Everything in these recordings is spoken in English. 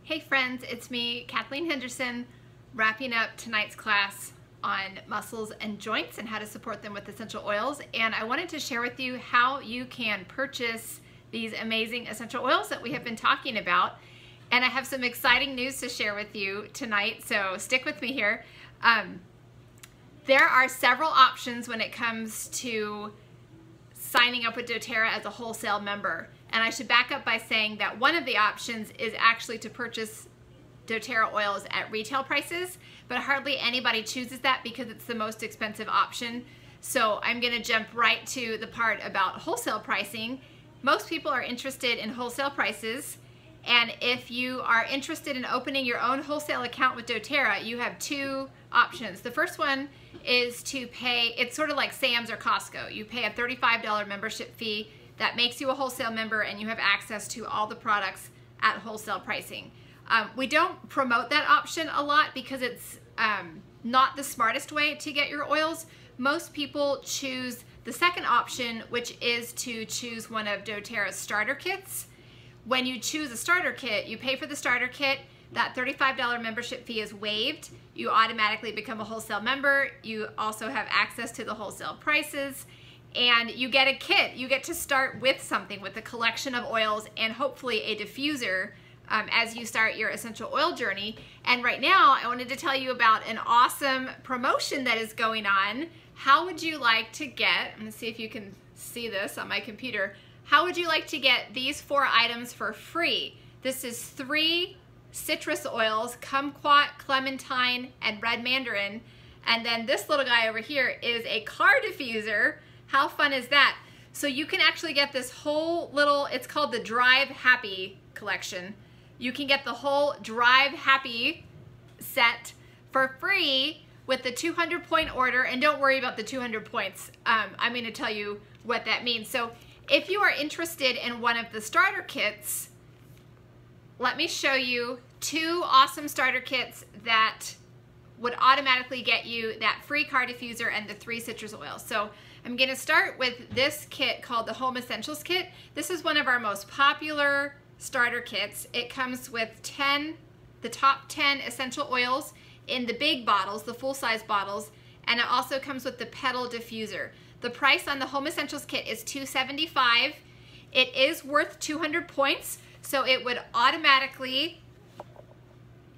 Hey friends, it's me, Kathleen Henderson, wrapping up tonight's class on muscles and joints and how to support them with essential oils. And I wanted to share with you how you can purchase these amazing essential oils that we have been talking about. And I have some exciting news to share with you tonight, so stick with me here. There are several options when it comes to signing up with doTERRA as a wholesale member. And I should back up by saying that one of the options is actually to purchase doTERRA oils at retail prices, but hardly anybody chooses that because it's the most expensive option. So I'm gonna jump right to the part about wholesale pricing. Most people are interested in wholesale prices, and if you are interested in opening your own wholesale account with doTERRA, you have two options. The first one is to pay, it's sort of like Sam's or Costco. You pay a $35 membership fee that makes you a wholesale member, and you have access to all the products at wholesale pricing. We don't promote that option a lot because it's not the smartest way to get your oils. Most people choose the second option, which is to choose one of doTERRA's starter kits. When you choose a starter kit, you pay for the starter kit. That $35 membership fee is waived. You automatically become a wholesale member. You also have access to the wholesale prices, and you get a kit. You get to start with something, with a collection of oils and hopefully a diffuser as you start your essential oil journey. And right now, I wanted to tell you about an awesome promotion that is going on. How would you like to get, I'm gonna see if you can see this on my computer. How would you like to get these 4 items for free? This is 3 citrus oils, Kumquat, Clementine, and red Mandarin. And then this little guy over here is a car diffuser. How fun is that? So you can actually get this whole little, it's called the Drive Happy collection. You can get the whole Drive Happy set for free with the 200-point order, and don't worry about the 200 points. I'm gonna tell you what that means. So if you are interested in one of the starter kits, let me show you 2 awesome starter kits that would automatically get you that free car diffuser and the 3 citrus oils. So I'm gonna start with this kit called the Home Essentials Kit. This is one of our most popular starter kits. It comes with the top 10 essential oils in the big bottles, the full-size bottles, and it also comes with the pedal diffuser. The price on the Home Essentials Kit is $275. It is worth 200 points, so it would automatically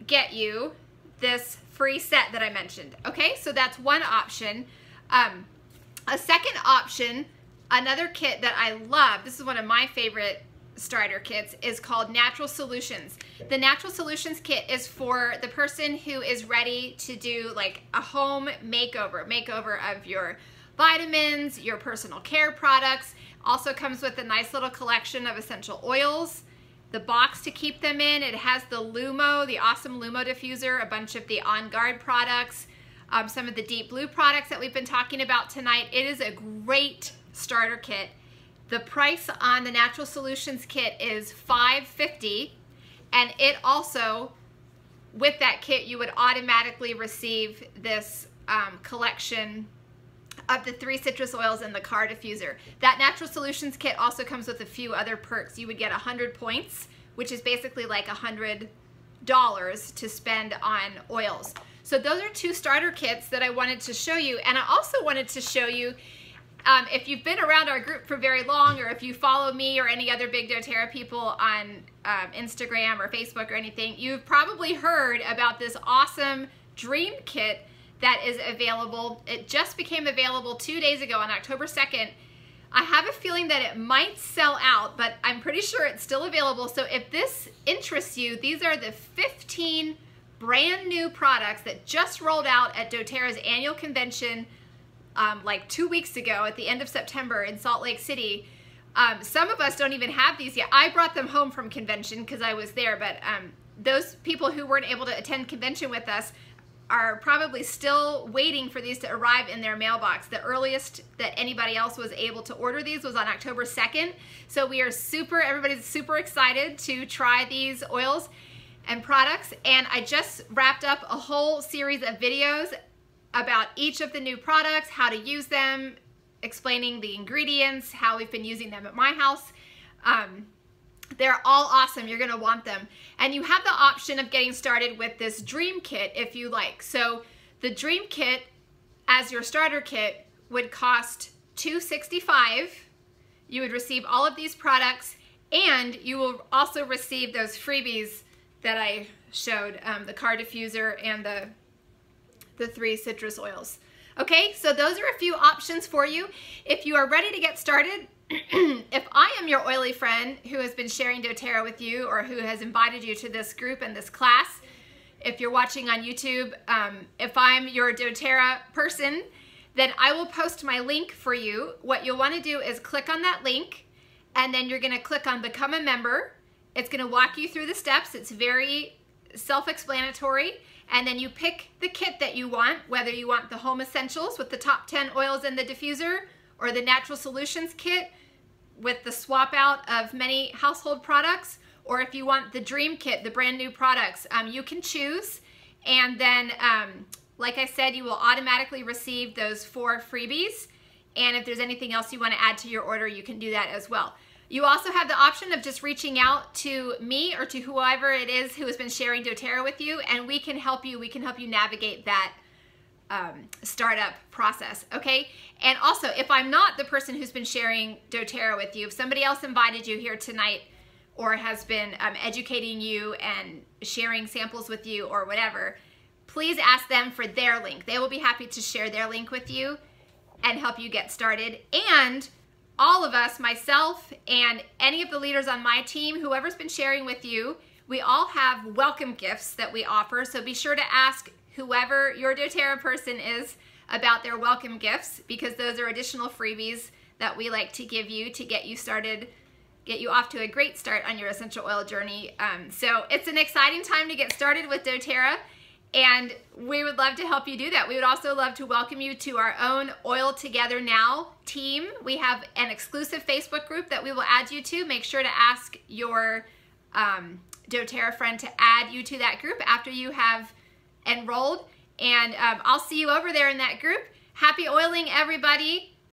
get you this free set that I mentioned. Okay, so that's one option. A second option, another kit that I love, this is one of my favorite starter kits, is called Natural Solutions. The Natural Solutions Kit is for the person who is ready to do like a home makeover of your vitamins, your personal care products. Also comes with a nice little collection of essential oils. The box to keep them in, it has the Lumo, the awesome Lumo diffuser, a bunch of the On Guard products, some of the Deep Blue products that we've been talking about tonight. It is a great starter kit. The price on the Natural Solutions Kit is $550, and it also, with that kit, you would automatically receive this collection of the 3 citrus oils and the car diffuser. That Natural Solutions Kit also comes with a few other perks. You would get 100 points, which is basically like $100 to spend on oils. So those are 2 starter kits that I wanted to show you. And I also wanted to show you, if you've been around our group for very long, or if you follow me or any other big doTERRA people on Instagram or Facebook or anything, you've probably heard about this awesome Dream Kit that is available. It just became available 2 days ago on October 2nd. I have a feeling that it might sell out, but I'm pretty sure it's still available. So if this interests you, these are the 15 brand new products that just rolled out at doTERRA's annual convention like 2 weeks ago at the end of September in Salt Lake City. Some of us don't even have these yet. I brought them home from convention because I was there, but those people who weren't able to attend convention with us are probably still waiting for these to arrive in their mailbox. The earliest that anybody else was able to order these was on October 2nd. So we are everybody's super excited to try these oils and products. And I just wrapped up a whole series of videos about each of the new products, how to use them, explaining the ingredients, how we've been using them at my house. They're all awesome. You're going to want them. And you have the option of getting started with this Dream Kit if you like. So the Dream Kit as your starter kit would cost $265. You would receive all of these products, and you will also receive those freebies that I showed, the car diffuser and the 3 citrus oils. Okay, so those are a few options for you. If you are ready to get started, if I am your oily friend who has been sharing doTERRA with you, or who has invited you to this group and this class, if you're watching on YouTube, if I'm your doTERRA person, then I will post my link for you. What you'll want to do is click on that link, and then you're going to click on Become a Member. It's going to walk you through the steps. It's very self-explanatory. And then you pick the kit that you want, whether you want the Home Essentials with the top 10 oils and the diffuser, or the Natural Solutions kit with the swap out of many household products, or if you want the Dream Kit, the brand new products, you can choose. And then, like I said, you will automatically receive those 4 freebies. And if there's anything else you want to add to your order, you can do that as well. You also have the option of just reaching out to me or to whoever it is who has been sharing doTERRA with you, and we can help you. We can help you navigate that startup process, okay? And also, if I'm not the person who's been sharing doTERRA with you, if somebody else invited you here tonight or has been educating you and sharing samples with you or whatever, please ask them for their link. They will be happy to share their link with you and help you get started. And all of us, myself and any of the leaders on my team, whoever's been sharing with you, we all have welcome gifts that we offer. So be sure to ask whoever your doTERRA person is about their welcome gifts, because those are additional freebies that we like to give you to get you started, get you off to a great start on your essential oil journey. So it's an exciting time to get started with doTERRA, and we would love to help you do that. We would also love to welcome you to our own Oil Together Now team. We have an exclusive Facebook group that we will add you to. Make sure to ask your doTERRA friend to add you to that group after you have enrolled, and I'll see you over there in that group. Happy oiling, everybody.